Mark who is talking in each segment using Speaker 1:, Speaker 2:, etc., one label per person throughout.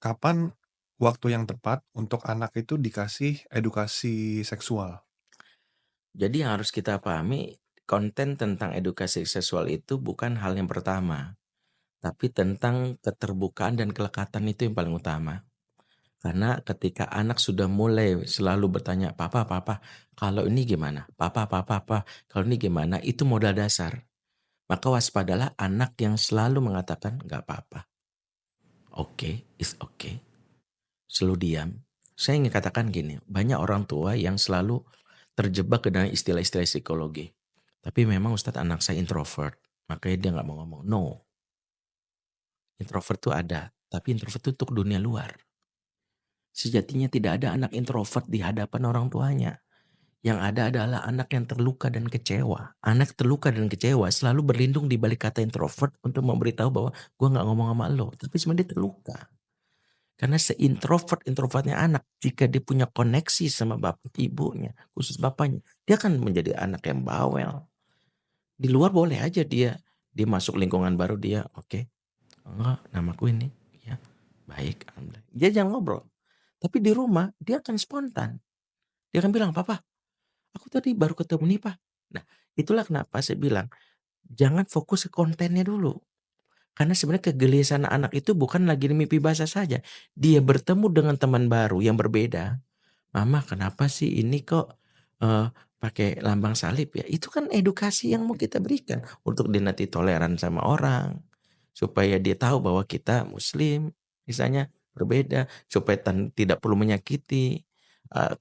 Speaker 1: Kapan waktu yang tepat untuk anak itu dikasih edukasi seksual?
Speaker 2: Jadi yang harus kita pahami, konten tentang edukasi seksual itu bukan hal yang pertama, tapi tentang keterbukaan dan kelekatan itu yang paling utama. Karena ketika anak sudah mulai selalu bertanya, "Papa, papa, kalau ini gimana? Papa, papa, papa, kalau ini gimana?" Itu modal dasar. Maka waspadalah anak yang selalu mengatakan, "Nggak apa-apa, oke, is okay." Selalu diam. Saya ingin katakan gini, banyak orang tua yang selalu terjebak ke dalam istilah-istilah psikologi. Tapi memang Ustadz anak saya introvert, makanya dia nggak mau ngomong. No, introvert itu ada, tapi introvert itu untuk dunia luar. Sejatinya tidak ada anak introvert di hadapan orang tuanya. Yang ada adalah anak yang terluka dan kecewa. Anak terluka dan kecewa selalu berlindung di balik kata introvert untuk memberitahu bahwa gue nggak ngomong sama lo, tapi sebenarnya dia terluka. Karena seintrovert-introvertnya anak, jika dia punya koneksi sama bapak ibunya, khusus bapaknya, dia akan menjadi anak yang bawel. Di luar boleh aja dia masuk lingkungan baru dia, "Oke, enggak, namaku ini." "Ya, baik, alhamdulillah." Dia jangan ngobrol. Tapi di rumah dia akan spontan. Dia akan bilang, "Papa, aku tadi baru ketemu nih, Pa." Nah, itulah kenapa saya bilang, jangan fokus ke kontennya dulu. Karena sebenarnya kegelisahan anak itu bukan lagi di mimpi basah saja. Dia bertemu dengan teman baru yang berbeda. "Mama, kenapa sih ini kok, pakai lambang salib ya?" Itu kan edukasi yang mau kita berikan untuk dia nanti toleran sama orang, supaya dia tahu bahwa kita muslim, misalnya berbeda, supaya tidak perlu menyakiti,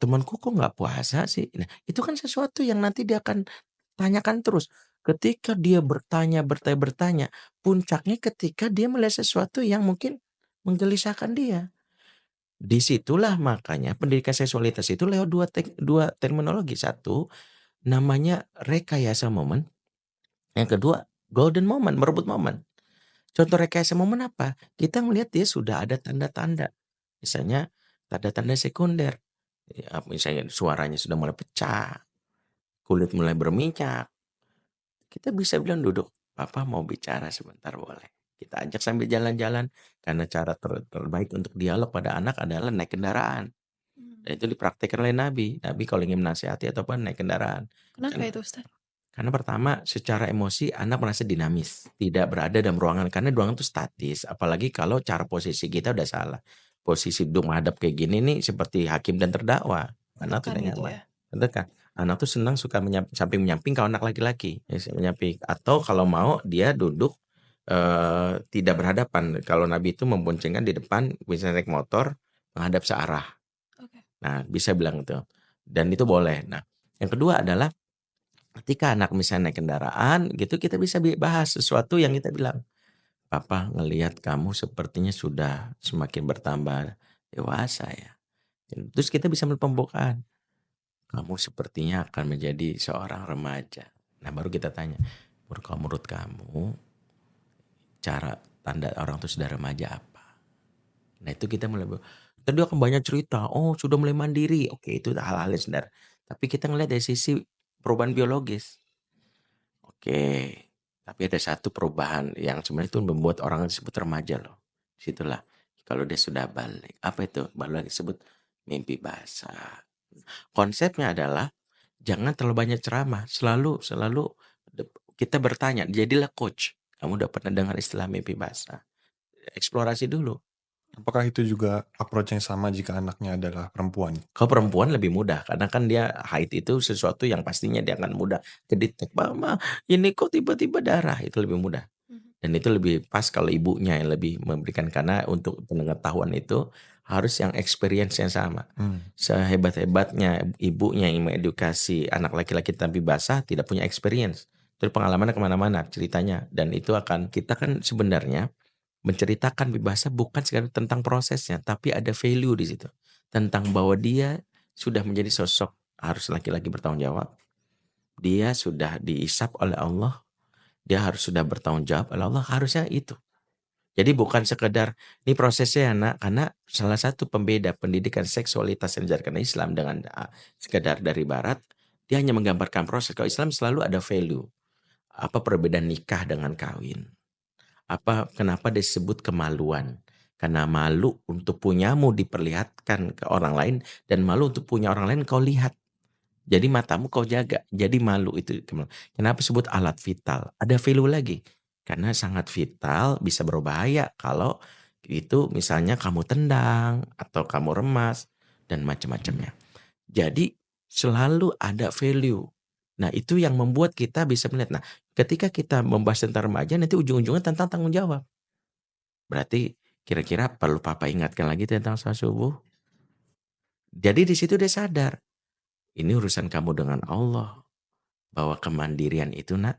Speaker 2: "Temanku kok nggak puasa sih?" Nah, itu kan sesuatu yang nanti dia akan tanyakan terus. Ketika dia bertanya, puncaknya ketika dia melihat sesuatu yang mungkin menggelisahkan dia. Disitulah makanya pendidikan seksualitas itu lewat dua terminologi. Satu, namanya rekayasa momen, yang kedua golden moment, merebut momen. Contoh rekayasa momen apa? Kita melihat dia sudah ada tanda-tanda, misalnya tanda-tanda sekunder, ya misalnya suaranya sudah mulai pecah, kulit mulai berminyak, kita bisa bilang, "Duduk, papa mau bicara sebentar boleh?" Kita ajak sambil jalan-jalan, karena cara terbaik untuk dialog pada anak adalah naik kendaraan. Dan
Speaker 3: Mmm,
Speaker 2: itu dipraktikkan oleh Nabi. Nabi kalau ingin menasihati atau apa naik kendaraan.
Speaker 3: kenapa
Speaker 2: Karena
Speaker 3: itu, Ustaz?
Speaker 2: karena pertama secara emosi anak merasa dinamis, tidak berada dalam ruangan karena ruangan itu statis, apalagi kalau cara posisi kita udah salah. Posisi duduk menghadap kayak gini nih seperti hakim dan terdakwa, anak
Speaker 3: Tertekan
Speaker 2: tidak
Speaker 3: gitu
Speaker 2: nyaman.
Speaker 3: ya?
Speaker 2: Betul kan? Anak tuh senang suka samping-menyamping kalau anak laki-laki, ya menyamping atau kalau mau dia duduk, tidak berhadapan. Kalau Nabi itu memboncengkan di depan misalnya naik motor menghadap searah.
Speaker 3: Oke.
Speaker 2: Nah, bisa bilang itu, dan itu boleh. Nah, yang kedua adalah ketika anak misalnya naik kendaraan gitu, kita bisa bahas sesuatu yang kita bilang, "Papa ngelihat kamu sepertinya sudah semakin bertambah dewasa ya." Terus kita bisa pembukaan, "Kamu sepertinya akan menjadi seorang remaja." Nah, baru kita tanya, Kalau menurut kamu cara tanda orang itu sudah remaja apa?" Nah, itu kita mulai tadi akan banyak cerita, "Oh, sudah mulai mandiri." Oke, itu hal-hal yang sebentar. Tapi kita ngelihat dari sisi perubahan biologis. Oke, tapi ada satu perubahan yang sebenarnya itu membuat orang disebut remaja loh. Disitulah kalau dia sudah balik. Apa itu? Baru lagi disebut mimpi basah. Konsepnya adalah jangan terlalu banyak ceramah, selalu selalu kita bertanya, jadilah coach. Kamu udah pernah dengar istilah mimpi basah? Eksplorasi dulu.
Speaker 1: Apakah itu juga approach yang sama jika anaknya adalah perempuan?
Speaker 2: Kalau perempuan lebih mudah karena kan dia haid itu sesuatu yang pastinya dia akan mudah kedetek, "Mama, ini kok tiba-tiba darah?" Itu lebih mudah
Speaker 3: Mhm.
Speaker 2: dan itu lebih pas kalau ibunya yang lebih memberikan karena untuk pengetahuan itu harus yang experience yang sama.
Speaker 1: Mmm,
Speaker 2: Sehebat-hebatnya ibunya yang mengedukasi anak laki-laki tapi basah tidak punya experience, terus pengalamannya kemana mana ceritanya dan itu akan kita kan sebenarnya menceritakan bebasa bukan sekedar tentang prosesnya, tapi ada value di situ. Tentang bahwa dia sudah menjadi sosok harus laki-laki bertanggung jawab, dia sudah dihisap oleh Allah, dia harus sudah bertanggung jawab oleh Allah, harusnya itu. Jadi bukan sekedar, "Ini prosesnya ya Nak," karena salah satu pembeda pendidikan seksualitas yang diajarkan Islam dengan, sekedar dari barat, dia hanya menggambarkan proses. Kalau Islam selalu ada value. Apa perbedaan nikah dengan kawin? Apa kenapa disebut kemaluan? Karena malu untuk punyamu diperlihatkan ke orang lain dan malu untuk punya orang lain kau lihat. Jadi matamu kau jaga, jadi malu itu kenapa sebut alat vital, ada value lagi, karena sangat vital bisa berbahaya kalau itu misalnya kamu tendang atau kamu remas dan macam-macamnya. Jadi selalu ada value. Nah itu yang membuat kita bisa melihat, nah ketika kita membahas tentang remaja nanti ujung-ujungnya tentang tanggung jawab. Berarti kira-kira perlu papa ingatkan lagi tentang sholat subuh? Jadi di situ dia sadar, ini urusan kamu dengan Allah. Bahwa kemandirian itu nak,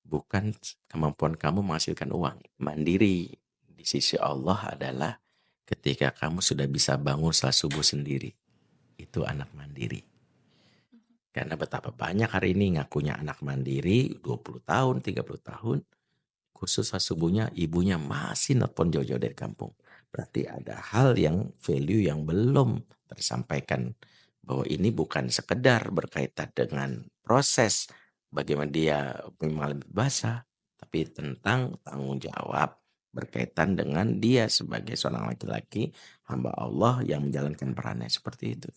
Speaker 2: bukan kemampuan kamu menghasilkan uang. Mandiri di sisi Allah adalah ketika kamu sudah bisa bangun salat subuh sendiri. Itu anak mandiri. Karena betapa banyak hari ini ngakunya anak mandiri, 20 tahun, 30 tahun, khusus salat subuhnya ibunya masih nelpon jauh-jauh dari kampung. Berarti ada hal yang value yang belum tersampaikan. Bahwa ini bukan sekedar berkaitan dengan proses bagaimana dia mengalami basah, tapi tentang tanggung jawab berkaitan dengan dia sebagai seorang laki-laki hamba Allah yang menjalankan perannya seperti itu.